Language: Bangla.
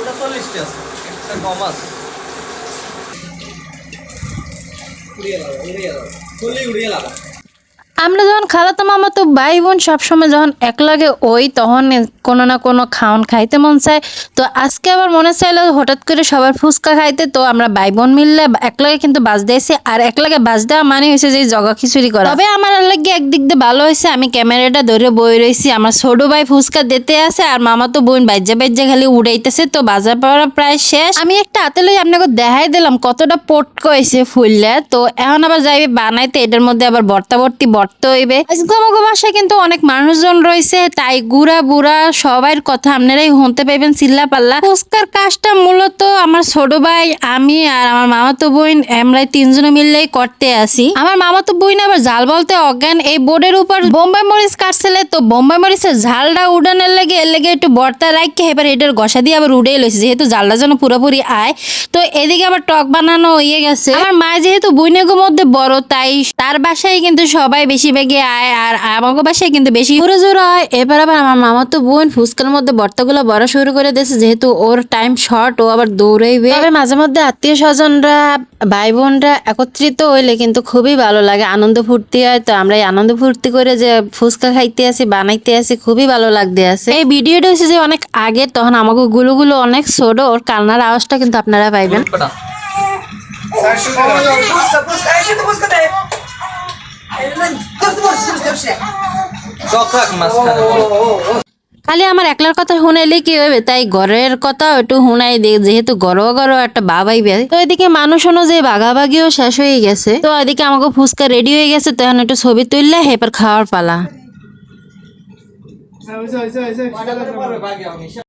ওটা 40টা আছে, একটা কম আছে। উড়িয়ে দাও, উড়িয়ে দাও, ফুললি উড়িয়ে দাও। আমরা যখন খালাতো মামাতো ভাই বোন সবসময় যখন একলাগে ওই তখন কোনো না কোনো খাওন খাইতে মন চায়। তো আজকে আবার মনে চাইলো হঠাৎ করে সবার ফুচকা খাইতে, তো আমরা ভাই বোন মিললে একলাগে কিন্তু বাজ দিয়েছি। আর একলাগে বাজ দেওয়া মানে হয়েছে যে জগা খিচুড়ি করা। তবে আমার লাগে একদিক দিয়ে ভালো হয়েছে, আমি ক্যামেরাটা ধরে বই রয়েছি, আমার ছোট ভাই ফুচকা দিতে আছে আর মামা তো বোন বাইজা বাইজা খালি উড়াইতেছে। তো বাজার পড়া প্রায় শেষ, আমি একটা হাতে লই আপনাকে দেখাই দিলাম কতটা পটকা হয়েছে ফুললে। তো এখন আবার যাইবে বানাইতে, এটার মধ্যে আবার ভর্তা হইবে। আজকে আমাকে বাসায় কিন্তু অনেক মানুষজন রয়েছে, তাই গুড়া বুড়া সবার কথা আপনারাই শুনতে পাইবেন চিল্লা পাল্লা। ফুচকার কাজটা মূলত আমার ছোট ভাই, আমি আর আমার মামাতো বোন, আমরা তিনজনে মিললেই করতে আসি। আমার মামাতো বোন আবার ঝাল বলতে অজ্ঞান, এই বোর্ডের উপর বোম্বাই মরিচ কাটছিলে, তো বোম্বাই মরিচের ঝালটা উড়ানোর লাগে এর লেগে একটু ভর্তা রাখকে এবার এটার ঘষা দিয়ে আবার উড়ে লইছে, যেহেতু ঝালটা যেন পুরোপুরি আয়। তো এদিকে আবার টক বানানো হয়ে গেছে। আমার মা যেহেতু বইনেগোর মধ্যে বড়, তাই তার বাসায় কিন্তু সবাই বেশি বেগে আয়, আর আমাকে বাসায় কিন্তু বেশি ঘুরে জোরে হয়। এবার আবার আমার মামাতো বোন ফুচকার মধ্যে ভর্তাগুলো বড় শুরু করে দিয়েছে, যেহেতু ওর টাইম শর্ট, ও আবার দৌড়াইবে। তবে মাঝে মধ্যে আত্মীয় স্বজনরা ভাই বোনরা একত্রিত হইলে কিন্তু খুবই ভালো লাগে, আনন্দ ফুর্তি হয়। তো আমরা এই আনন্দ ফুর্তি করে যে ফুচকা খাইতে আসি, বানাইতে আসি, খুবই ভালো লাগতে আছে। এই ভিডিওটা হচ্ছে যে অনেক আগে, তখন আমাকে গুলো অনেক ছোট, ওর কান্নার আওয়াজটা কিন্তু আপনারা পাইবেন। খালি আমার একলার কথা শুনাইলে কি হবে, তাই ঘরের কথা একটু শুনাই দিই, যেহেতু গরো একটা বাবাইবে। তো এদিকে মানুষ অনুযায়ী ভাগাভাগিও শেষ হয়ে গেছে। তো এদিকে আমাকে ফুচকা রেডি হয়ে গেছে, তখন একটু ছবি তুললে এবার খাওয়ার পালা।